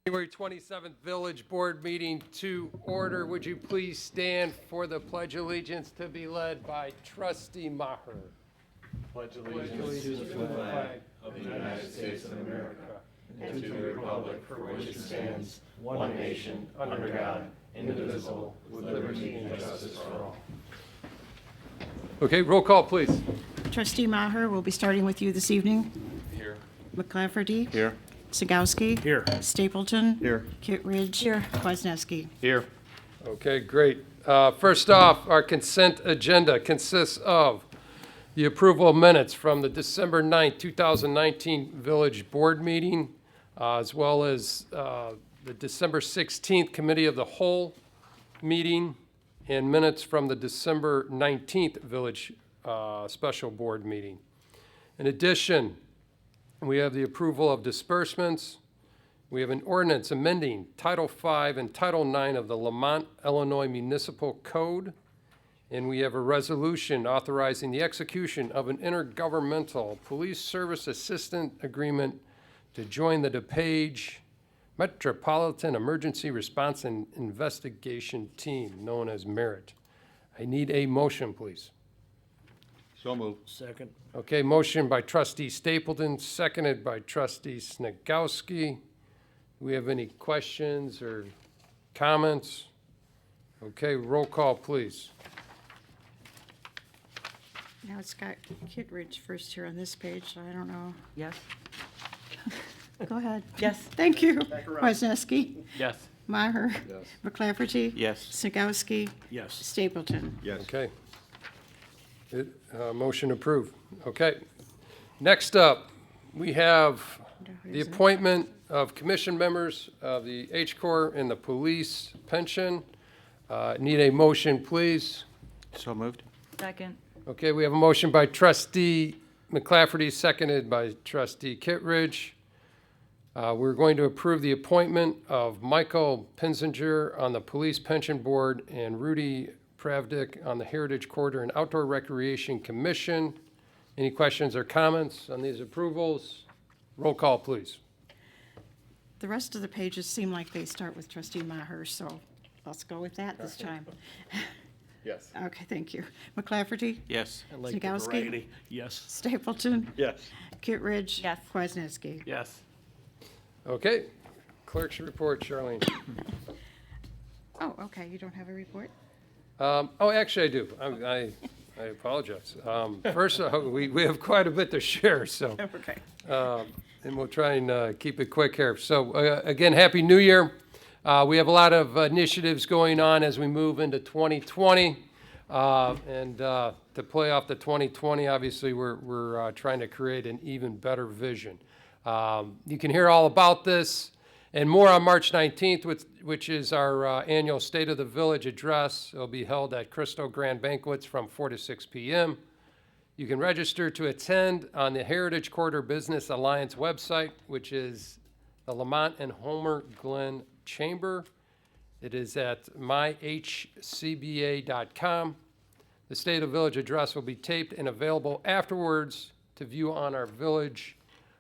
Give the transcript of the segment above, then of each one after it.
January 27th Village Board Meeting to order. Would you please stand for the Pledge of Allegiance to be led by Trustee Maher? Pledge allegiance to the flag of the United States of America and to the republic for which it stands, one nation, under God, indivisible, with liberty and justice for all. Okay, roll call, please. Trustee Maher, we'll be starting with you this evening. Here. McClafferty. Here. Sagowski. Here. Stapleton. Here. Kittredge. Here. Kwasniewski. Here. Okay, great. First off, our consent agenda consists of the approval of minutes from the December 9th, 2019 Village Board meeting, as well as the December 16th Committee of the Whole meeting, and minutes from the December 19th Village Special Board meeting. In addition, we have the approval of disbursements. We have an ordinance amending Title V and Title IX of the Lamont, Illinois Municipal Code. And we have a resolution authorizing the execution of an intergovernmental police service assistant agreement to join the DuPage Metropolitan Emergency Response and Investigation Team, known as MERIT. I need a motion, please. So moved. Second. Okay, motion by Trustee Stapleton, seconded by Trustee Snegowski. Do we have any questions or comments? Okay, roll call, please. Now it's got Kittredge first here on this page, so I don't know. Yes. Go ahead. Yes. Thank you. Kwasniewski. Yes. Maher. Yes. McClafferty. Yes. Sagowski. Yes. Stapleton. Yes. Okay. Motion approved. Okay. Next up, we have the appointment of commission members of the H-Corps and the police pension. Need a motion, please. So moved. Second. Okay, we have a motion by Trustee McClafferty, seconded by Trustee Kittredge. We're going to approve the appointment of Michael Pinsinger on the Police Pension Board and Rudy Pravdik on the Heritage Corridor and Outdoor Recreation Commission. Any questions or comments on these approvals? Roll call, please. The rest of the pages seem like they start with Trustee Maher, so let's go with that this time. Yes. Okay, thank you. McClafferty. Yes. I like the Sagowski? variety. Yes. Stapleton. Yes. Kittredge. Yes. Kwasniewski. Yes. Okay, clerk's report, Charlene. Oh, okay, you don't have a report? Actually, I do. I apologize. First, we have quite a bit to share, so. Okay. And we'll try and keep it quick here. So again, Happy New Year. We have a lot of initiatives going on as we move into 2020. And to play off the 2020, obviously, we're trying to create an even better vision. You can hear all about this and more on March 19th, which is our annual State of the Village address. It'll be held at Cristo Grand Banquets from 4 to 6 p.m. You can register to attend on the Heritage Corridor Business Alliance website, which is the Lamont and Homer Glen Chamber. It is at myhcba.com. The State of Village address will be taped and available afterwards to view on our Village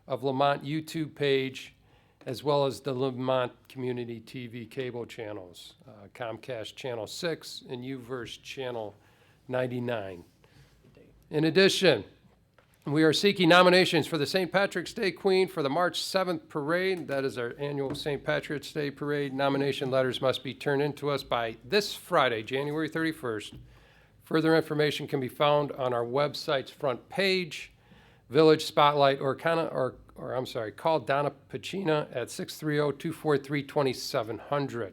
of Lamont YouTube page, as well as the Lamont Community TV cable channels, Comcast Channel 6 and UVerse Channel 99. In addition, we are seeking nominations for the St. Patrick's Day Queen for the March 7th parade. That is our annual St. Patrick's Day parade. Nomination letters must be turned in to us by this Friday, January 31st. Further information can be found on our website's front page, Village Spotlight, or call Donna Pacina at 630-243-2700.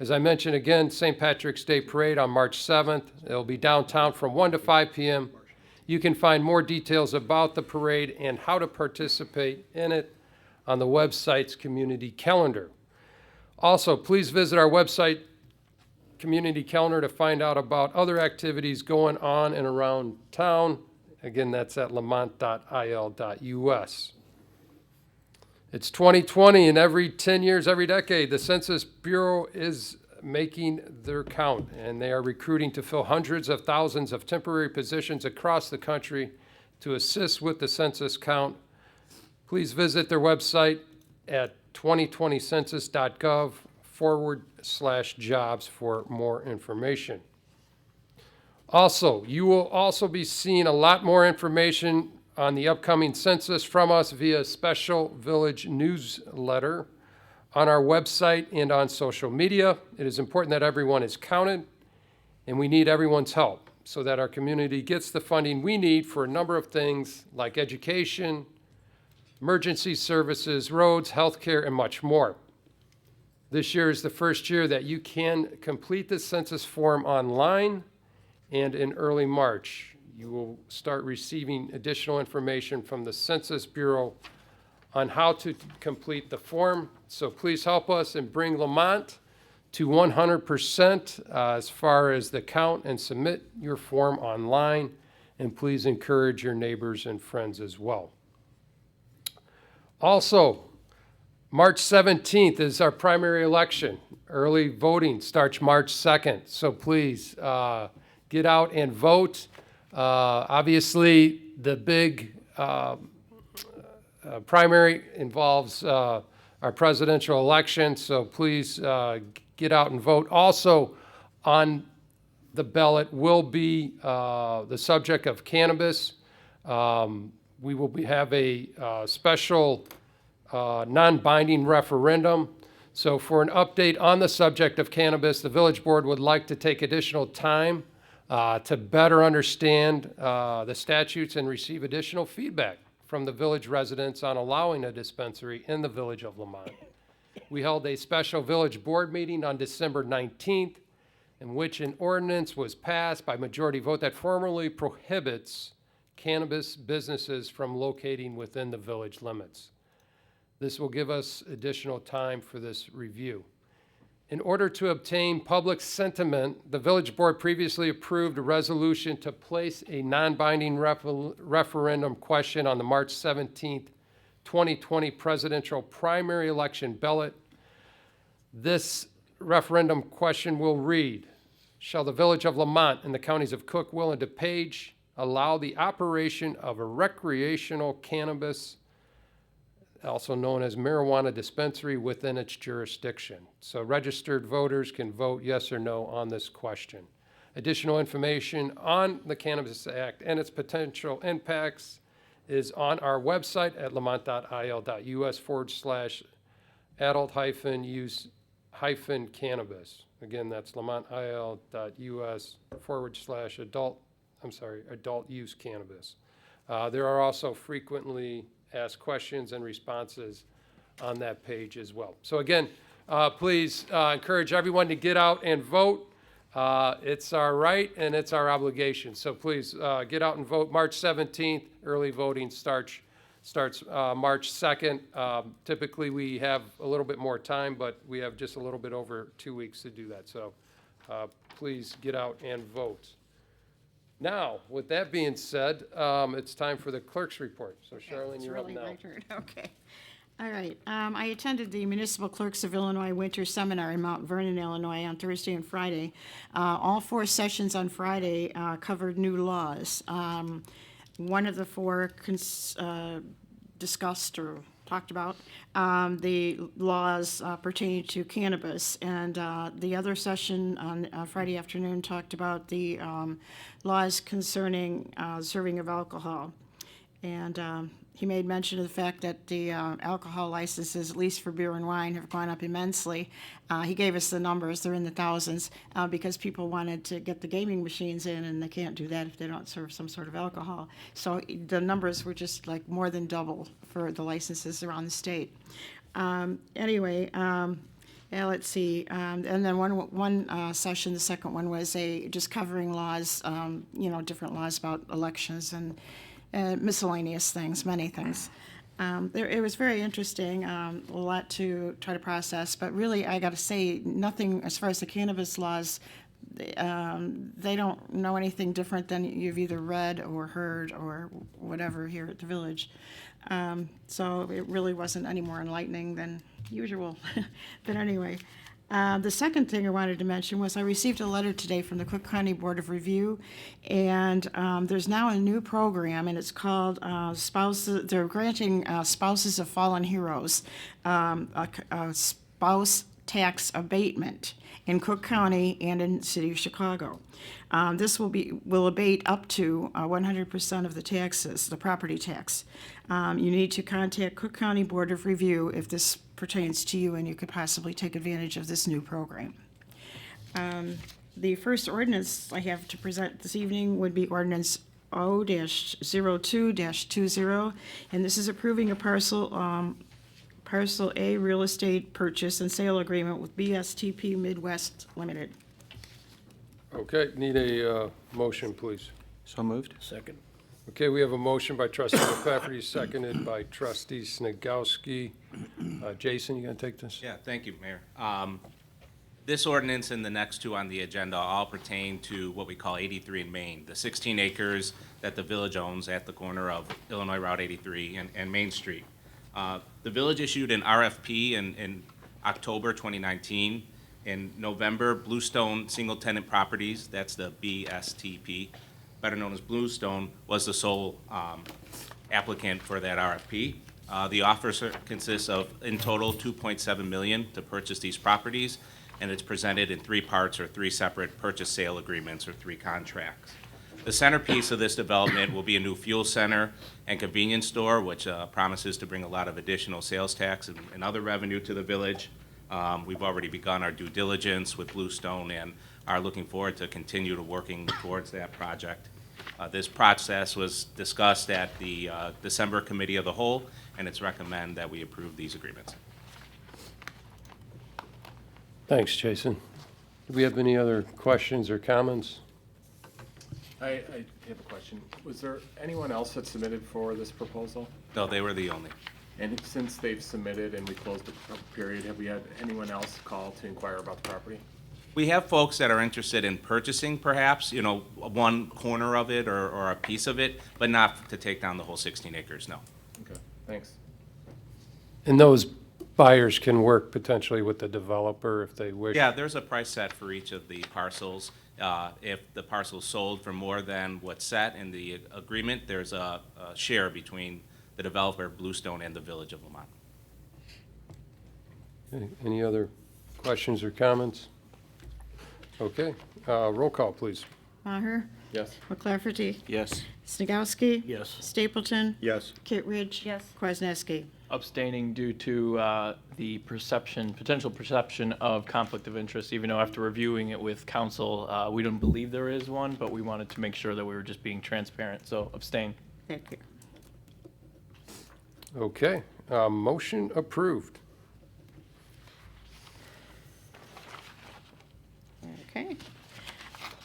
As I mentioned again, St. Patrick's Day Parade on March 7th. It'll be downtown from 1 to 5 p.m. You can find more details about the parade and how to participate in it on the website's community calendar. Also, please visit our website community calendar to find out about other activities going on and around town. Again, that's at lamont.il.us. It's 2020, and every 10 years, every decade, the Census Bureau is making their count, and they are recruiting to fill hundreds of thousands of temporary positions across the country to assist with the census count. Please visit their website at 2020census.gov/jobs for more information. Also, you will also be seeing a lot more information on the upcoming census from us via special village newsletter on our website and on social media. It is important that everyone is counted, and we need everyone's help so that our community gets the funding we need for a number of things like education, emergency services, roads, healthcare, and much more. This year is the first year that you can complete the census form online, and in early March, you will start receiving additional information from the Census Bureau on how to complete the form. So please help us and bring Lamont to 100% as far as the count, and submit your form online. And please encourage your neighbors and friends as well. Also, March 17th is our primary election. Early voting starts March 2nd. So please get out and vote. Obviously, the big primary involves our presidential election, so please get out and vote. Also on the ballot will be the subject of cannabis. We will have a special non-binding referendum. So for an update on the subject of cannabis, the village board would like to take additional time to better understand the statutes and receive additional feedback from the village residents on allowing a dispensary in the village of Lamont. We held a special village board meeting on December 19th, in which an ordinance was passed by majority vote that formally prohibits cannabis businesses from locating within the village limits. This will give us additional time for this review. In order to obtain public sentiment, the village board previously approved a resolution to place a non-binding referendum question on the March 17th, 2020 presidential primary election ballot. This referendum question will read, shall the village of Lamont and the counties of Cook, Will, and DuPage allow the operation of a recreational cannabis, also known as marijuana dispensary, within its jurisdiction? So registered voters can vote yes or no on this question. Additional information on the Cannabis Act and its potential impacts is on our website at lamont.il.us/adult-use-cannabis. Again, that's lamont.il.us/adult-use cannabis. There are also frequently asked questions and responses on that page as well. So again, please encourage everyone to get out and vote. It's our right and it's our obligation. So please get out and vote. March 17th, early voting starts March 2nd. Typically, we have a little bit more time, but we have just a little bit over 2 weeks to do that. So please get out and vote. Now, with that being said, it's time for the clerk's report. So Charlene, you're up now. It's really my turn, okay. All right, I attended the Municipal Clerks of Illinois Winter Seminar in Mount Vernon, Illinois on Thursday and Friday. All 4 sessions on Friday covered new laws. One of the 4 discussed or talked about the laws pertaining to cannabis, and the other session on Friday afternoon talked about the laws concerning serving of alcohol. And he made mention of the fact that the alcohol licenses, at least for beer and wine, have gone up immensely. He gave us the numbers, they're in the thousands, because people wanted to get the gaming machines in, and they can't do that if they don't serve some sort of alcohol. So the numbers were just like more than double for the licenses around the state. Anyway, let's see, and then one session, the second one was just covering laws, different laws about elections and miscellaneous things, many things. It was very interesting, a lot to try to process, but really, I got to say, nothing as far as the cannabis laws, they don't know anything different than you've either read or heard or whatever here at the village. So it really wasn't any more enlightening than usual. But anyway, The second thing I wanted to mention was I received a letter today from the Cook County Board of Review, and there's now a new program, and it's called spouses. They're granting spouses of fallen heroes a spouse tax abatement in Cook County and in the city of Chicago. This will abate up to 100% of the taxes, the property tax. You need to contact Cook County Board of Review if this pertains to you and you could possibly take advantage of this new program. The first ordinance I have to present this evening would be ordinance O-02-20, and this is approving a parcel A real estate purchase and sale agreement with BSTP Midwest Limited. Okay, need a motion, please. So moved. Second. Okay, we have a motion by trustee McClafferty, seconded by trustee Snagowski. Jason, you gonna take this? Yeah, thank you, Mayor. This ordinance and the next two on the agenda all pertain to what we call 83 in Main, the 16 acres that the village owns at the corner of Illinois Route 83 and Main Street. The village issued an RFP in October 2019. In November, Bluestone Single Tenant Properties, that's the BSTP, better known as Bluestone, was the sole applicant for that RFP. The offer consists of, in total, $2.7 million to purchase these properties, and it's presented in three parts or three separate purchase-sale agreements or three contracts. The centerpiece of this development will be a new fuel center and convenience store, which promises to bring a lot of additional sales tax and other revenue to the village. We've already begun our due diligence with Bluestone and are looking forward to continue to working towards that project. This process was discussed at the December Committee of the Whole, and it's recommended that we approve these agreements. Thanks, Jason. Do we have any other questions or comments? I have a question. Was there anyone else that submitted for this proposal? No, they were the only. And since they've submitted and we closed the period, have we had anyone else call to inquire about the property? We have folks that are interested in purchasing perhaps, you know, one corner of it or a piece of it, but not to take down the whole 16 acres, no. Okay, thanks. And those buyers can work potentially with the developer if they wish? Yeah, there's a price set for each of the parcels. If the parcel's sold for more than what's set in the agreement, there's a share between the developer, Bluestone, and the Village of Lamont. Okay, any other questions or comments? Okay, roll call, please. Maher, Yes. McClafferty, Yes. Snagowski. Yes. Stapleton, Yes. Kittredge. Yes. Kwasniewski. Abstaining due to the potential perception of conflict of interest, even though after reviewing it with council, we don't believe there is one, but we wanted to make sure that we were just being transparent, so abstain. Thank you. Okay, motion approved. Okay.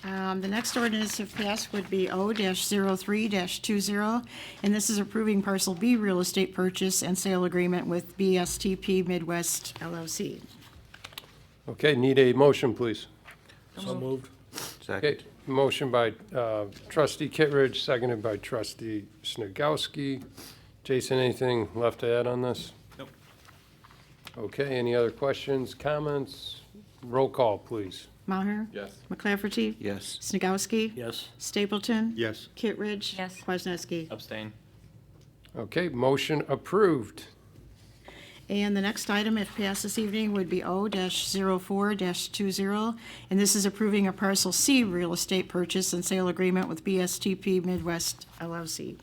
The next ordinance, if passed, would be O-03-20, and this is approving parcel B real estate purchase and sale agreement with BSTP Midwest LLC. Okay, need a motion, please. So moved. Okay, Second. motion by trustee Kittredge, seconded by trustee Snagowski. Jason, anything left to add on this? Nope. Okay, any other questions, comments? Roll call, please. Maher? Yes. McClafferty? Yes. Snagowski? Yes. Stapleton? Yes. Kittredge? Yes. Kwasniewski. Abstain. Okay, motion approved. And the next item, if passed this evening, would be O-04-20, and this is approving a parcel C real estate purchase and sale agreement with BSTP Midwest LLC.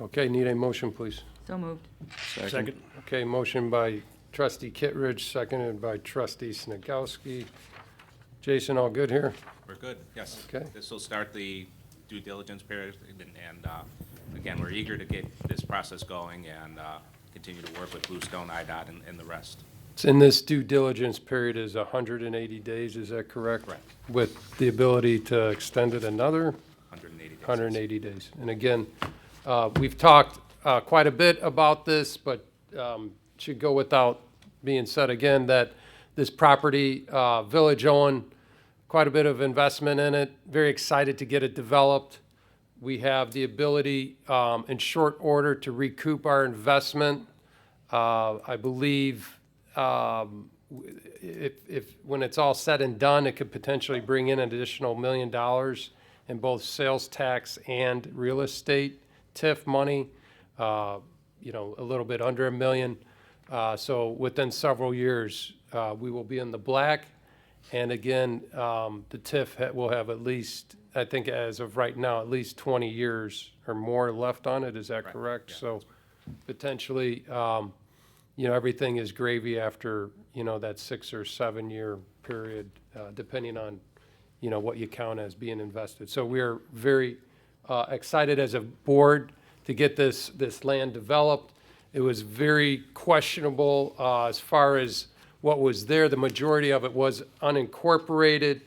Okay, need a motion, please. So moved. Second. Okay, motion by trustee Kittredge, seconded by trustee Snagowski. Jason, all good here? We're good, yes. Okay. This will start the due diligence period, and again, we're eager to get this process going and continue to work with Bluestone, IDOT, and the rest. In this due diligence period is 180 days, is that correct? Correct. With the ability to extend it another 180 days. 180 days. And again, we've talked quite a bit about this, but should go without being said again that this property, village-owned, quite a bit of investment in it, very excited to get it developed. We have the ability in short order to recoup our investment. I believe when it's all said and done, it could potentially bring in an additional $1 million in both sales tax and real estate TIF money, a little bit under $1 million. So within several years, we will be in the black. And again, the TIF will have at least, I think as of right now, at least 20 years or more left on it. Is that correct? Yeah. So potentially, everything is gravy after, that 6 or 7 year period, depending on, what you count as being invested. So we are very excited as a board to get this land developed. It was very questionable as far as what was there. The majority of it was unincorporated,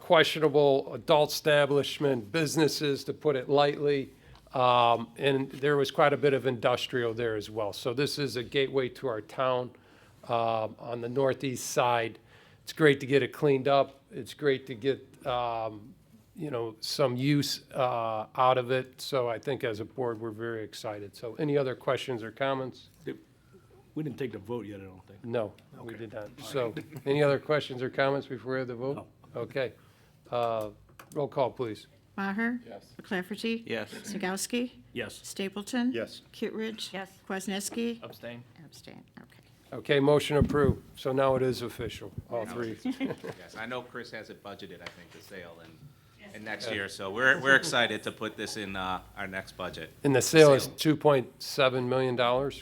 questionable adult establishment, businesses, to put it lightly. And there was quite a bit of industrial there as well. So this is a gateway to our town on the northeast side. It's great to get it cleaned up. It's great to get, some use out of it. So I think as a board, we're very excited. So any other questions or comments? We didn't take the vote yet, I don't think. No, we did not. So any other questions or comments before we have the vote? No. Okay. Roll call, please. Maher? Yes. McClafferty? Yes. Sigowski? Yes. Stapleton? Yes. Kittredge? Yes. Kwasniewski? Abstain? Abstain, okay. Okay, motion approved. So now it is official, all three. Yes, I know Chris has it budgeted, I think, to sale in next year, so we're excited to put this in our next budget. And the sale is $2.7 million,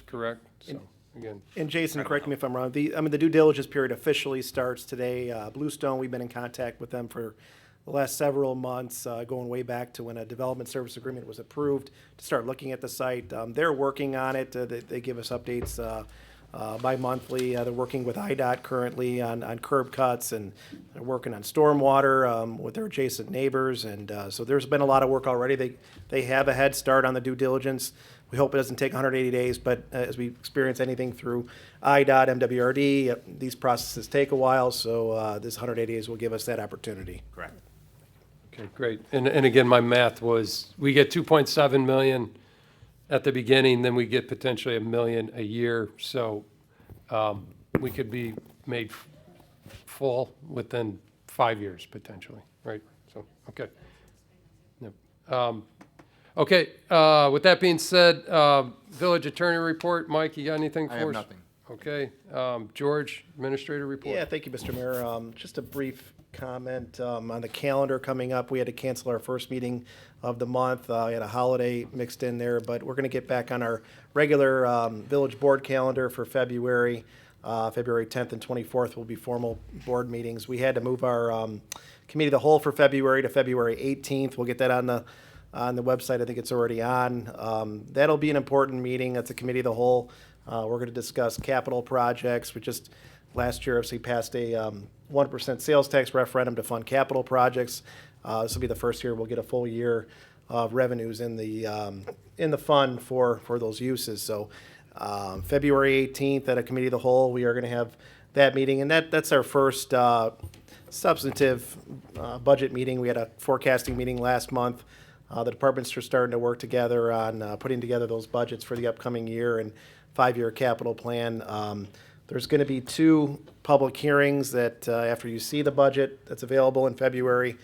correct? So, again, And Jason, correct me if I'm wrong, the due diligence period officially starts today. Bluestone, we've been in contact with them for the last several months, going way back to when a development service agreement was approved to start looking at the site. They're working on it. They give us updates bi-monthly. They're working with IDOT currently on curb cuts, and they're working on stormwater with their adjacent neighbors. And so there's been a lot of work already. They have a head start on the due diligence. We hope it doesn't take 180 days, but as we experience anything through IDOT, MWRD, these processes take a while, so this 180 days will give us that opportunity. Correct. okay, great. And again, my math was, we get 2.7 million at the beginning, then we get potentially $1 million a year. So we could be made full within 5 years potentially, right? So, okay. Yep. Okay, with that being said, village attorney report. Mike, you got anything for us? I have nothing. Okay, George, administrator report. Yeah, thank you, Mr. Mayor. Just a brief comment on the calendar coming up. We had to cancel our first meeting of the month. We had a holiday mixed in there, but we're going to get back on our regular village board calendar for February. February 10th and 24th will be formal board meetings. We had to move our committee of the whole for February to February 18th. We'll get that on the website. I think it's already on. That'll be an important meeting. That's a committee of the whole. We're going to discuss capital projects. We just last year obviously passed a 1% sales tax referendum to fund capital projects. This will be the first year we'll get a full year of revenues in the fund for those uses. So February 18th at a committee of the whole, we are going to have that meeting, and that's our first substantive budget meeting. We had a forecasting meeting last month. The departments are starting to work together on putting together those budgets for the upcoming year and 5-year capital plan. There's going to be 2 public hearings that after you see the budget that's available in February,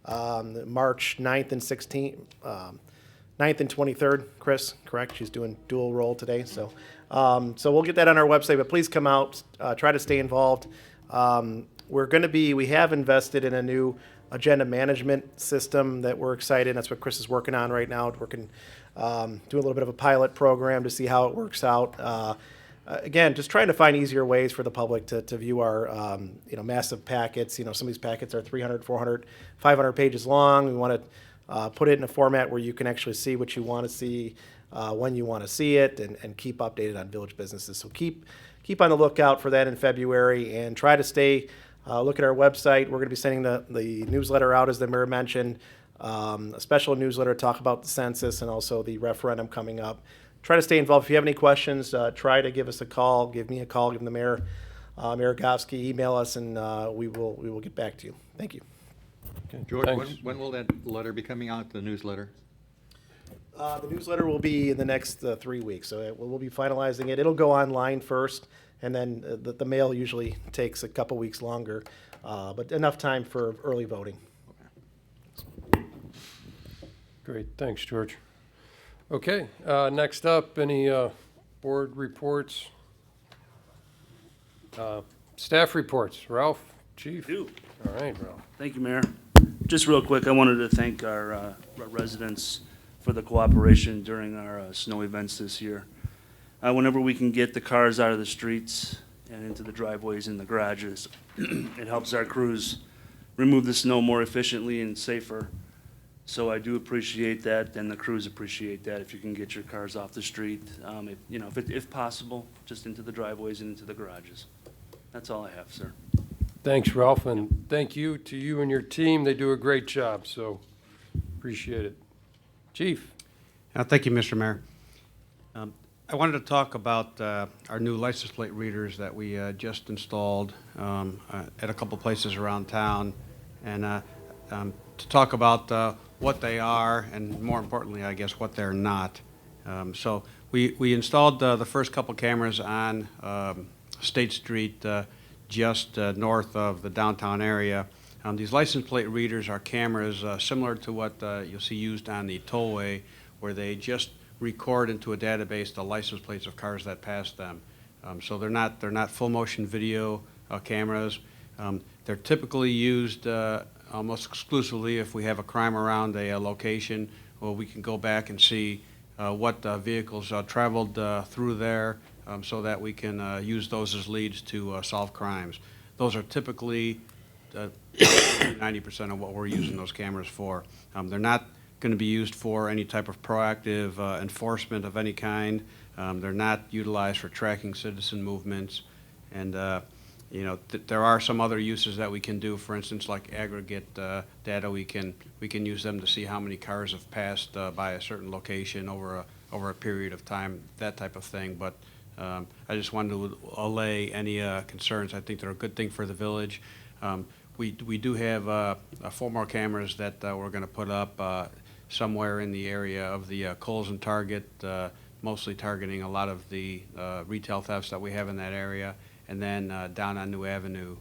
March 9th and 16th, 9th and 23rd. Chris, correct? She's doing dual role today. So we'll get that on our website, but please come out, try to stay involved. We have invested in a new agenda management system that we're excited. That's what Chris is working on right now. Doing a little bit of a pilot program to see how it works out. Again, just trying to find easier ways for the public to view our massive packets. Some of these packets are 300, 400, 500 pages long. We want to put it in a format where you can actually see what you want to see when you want to see it, and keep updated on village businesses. So keep on the lookout for that in February, and try to stay. Look at our website. We're going to be sending the newsletter out, as the mayor mentioned, a special newsletter to talk about the census and also the referendum coming up. Try to stay involved. If you have any questions, try to give us a call. Give me a call. Give the mayor, Mayor Gofsky, email us, and we will get back to you. Thank you. George, Thanks. when will that letter be coming out, the newsletter? The newsletter will be in the next 3 weeks, so we'll be finalizing it. It'll go online first, And then the mail usually takes a couple weeks longer, but enough time for early voting. Great, thanks, George. Okay, next up, any board reports? Staff reports. Ralph, Chief? Do. All right, Ralph. Thank you, Mayor. Just real quick, I wanted to thank our residents for the cooperation during our snow events this year. Whenever we can get the cars out of the streets and into the driveways and the garages, it helps our crews remove the snow more efficiently and safer. So I do appreciate that, and the crews appreciate that, if you can get your cars off the street, if possible, just into the driveways and into the garages. That's all I have, sir. Thanks, Ralph, and thank you to you and your team. They do a great job, so appreciate it. Chief? Thank you, Mr. Mayor. I wanted to talk about our new license plate readers that we just installed at a couple places around town, and to talk about what they are and, more importantly, I guess, what they're not. So we installed the first couple cameras on State Street just north of the downtown area. These license plate readers are cameras similar to what you'll see used on the tollway, where they just record into a database the license plates of cars that pass them. So they're not full motion video cameras. They're typically used almost exclusively if we have a crime around a location, where we can go back and see what vehicles traveled through there, so that we can use those as leads to solve crimes. Those are typically 90% of what we're using those cameras for. They're not going to be used for any type of proactive enforcement of any kind. They're not utilized for tracking citizen movements. And there are some other uses that we can do. For instance, like aggregate data, we can use them to see how many cars have passed by a certain location over a period of time, that type of thing. But I just wanted to allay any concerns. I think they're a good thing for the village. We do have 4 more cameras that we're going to put up somewhere in the area of the Kohl's and Target, mostly targeting a lot of the retail thefts that we have in that area, and then down on New Avenue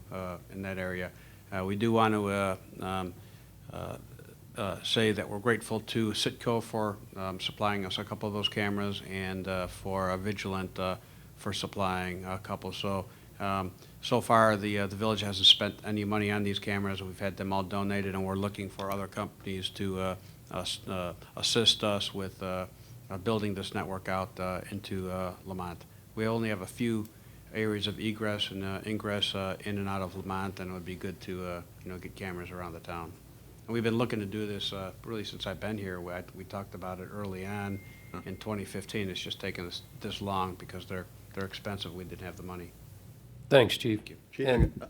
in that area. We do want to say that we're grateful to Citco for supplying us a couple of those cameras, and for Vigilant for supplying a couple. So far, the village hasn't spent any money on these cameras. We've had them all donated, and we're looking for other companies to assist us with building this network out into Lamont. We only have a few areas of egress and ingress in and out of Lamont, and it would be good to get cameras around the town. And we've been looking to do this really since I've been here. We talked about it early on in 2015. It's just taken us this long because they're expensive. We didn't have the money. Thanks, Chief. Chief, And-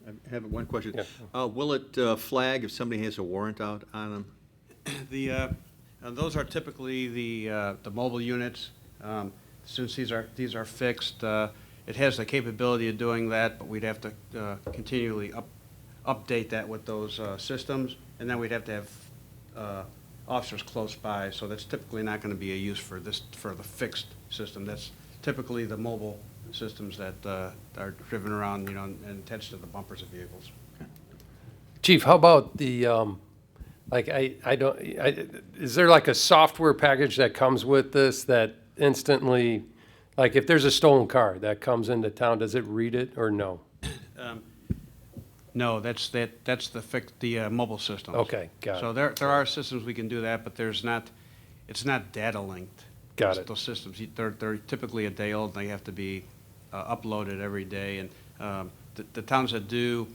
I have one question. Yeah. Will it flag if somebody has a warrant out on them? Those are typically the mobile units. Since these are fixed, it has the capability of doing that, but we'd have to continually update that with those systems, and then we'd have to have officers close by. So that's typically not going to be a use for the fixed system. That's typically the mobile systems that are driven around, and attached to the bumpers of vehicles. Chief, how about the, is there like a software package that comes with this that instantly, like if there's a stolen car that comes into town, does it read it or no? No, that's the mobile systems. Okay, got it. So there are systems we can do that, but it's not data linked. Got it. Those systems, they're typically a day old, and they have to be uploaded every day. And the towns that do,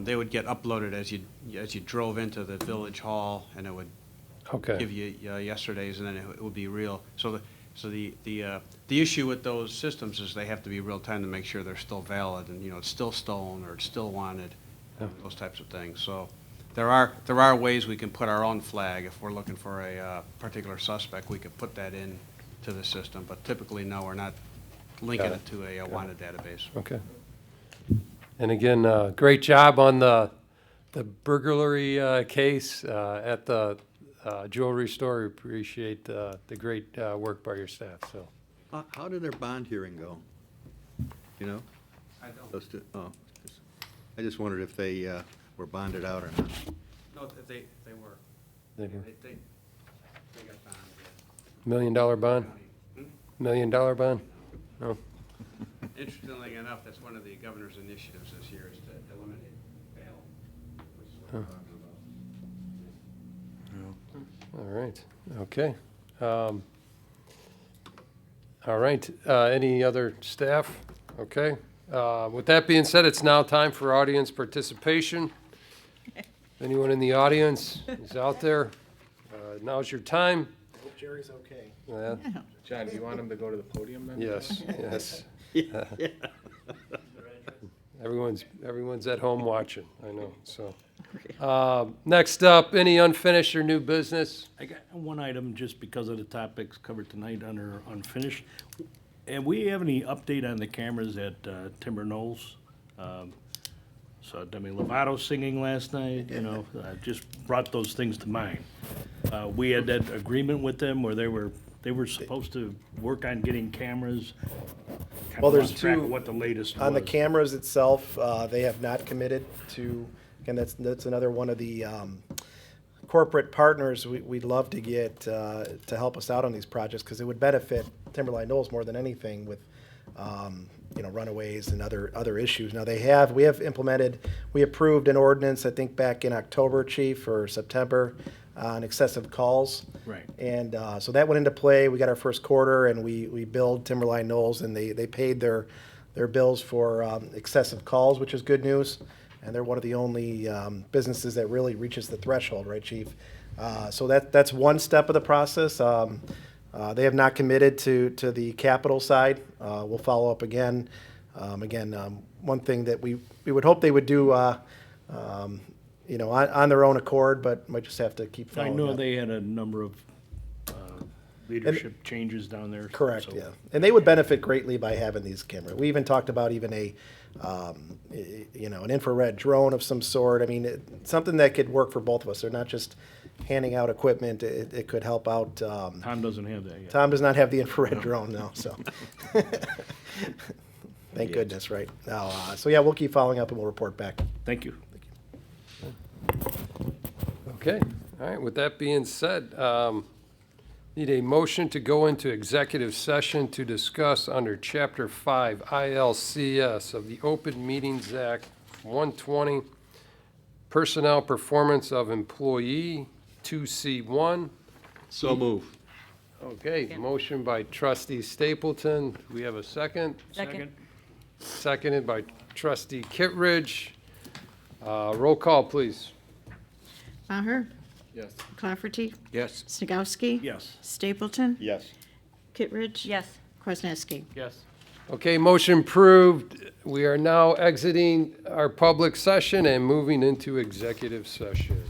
they would get uploaded as you drove into the village hall, and it would Okay. give you yesterday's, and then it would be real. So the issue with those systems is they have to be real time to make sure they're still valid, and it's still stolen or it's still wanted, those types of things. So there are ways we can put our own flag. If we're looking for a particular suspect, we could put that in to the system. But typically, no, we're not linking it to a wanted database. Okay. And again, great job on the burglary case at the jewelry store. We appreciate the great work by your staff, so. How did their bond hearing go? You know? I don't. Those two, oh. I just wondered if they were bonded out or not. No, they were. They were. They got bonded, $1 million bond? yeah. $1 million bond? No? Interestingly enough, that's one of the governor's initiatives this year is to eliminate bail, which is what we're talking about. All right, okay. All right, any other staff? Okay. With that being said, it's now time for audience participation. Anyone in the audience is out there? Now's your time. Hope Jerry's okay. John, do you want him to go to the podium then? Yes, yes. Everyone's at home watching, I know, so. Next up, any unfinished or new business? I got one item just because of the topics covered tonight under unfinished. And we have any update on the cameras at Timber Knolls? So Demi Lovato singing last night, just brought those things to mind. We had that agreement with them where they were supposed to work on getting cameras. Kinda Well, there's lost track of two- what the latest was. On the cameras itself, they have not committed to, again, that's another one of the corporate partners we'd love to get to help us out on these projects, because it would benefit Timberline Knolls more than anything with, runaways and other issues. Now, we have implemented, we approved an ordinance, I think back in October, Chief, or September, on excessive calls. Right. And so that went into play. We got our first quarter, and we billed Timberline Knolls, and they paid their bills for excessive calls, which is good news. And they're one of the only businesses that really reaches the threshold, right, Chief? So that's one step of the process. They have not committed to the capital side. We'll follow up again. One thing that we would hope they would do, on their own accord, but might just have to keep I following know up. they had a number of leadership changes down there. Correct, so- yeah. And they would benefit greatly by having these cameras. We even talked about even an infrared drone of some sort. I mean, something that could work for both of us. They're not just handing out equipment. It could help out. Tom doesn't have that yet. Tom does not have the infrared drone, no, so. Thank goodness, right? Now, so yeah, we'll keep following up and we'll report back. Thank you. Okay, all right, with that being said, need a motion to go into executive session to discuss under Chapter 5 ILCS of the Open Meetings Act 120, personnel performance of employee, 2C1. So move. Okay, motion by trustee Stapleton. Do we have a second? Second. Seconded by trustee Kittredge. Roll call, please. Maher? Yes. Clafferty? Yes. Snagowski? Yes. Stapleton? Yes. Kittredge? Yes. Kwasniewski? Yes. Okay, motion approved. We are now exiting our public session and moving into executive session.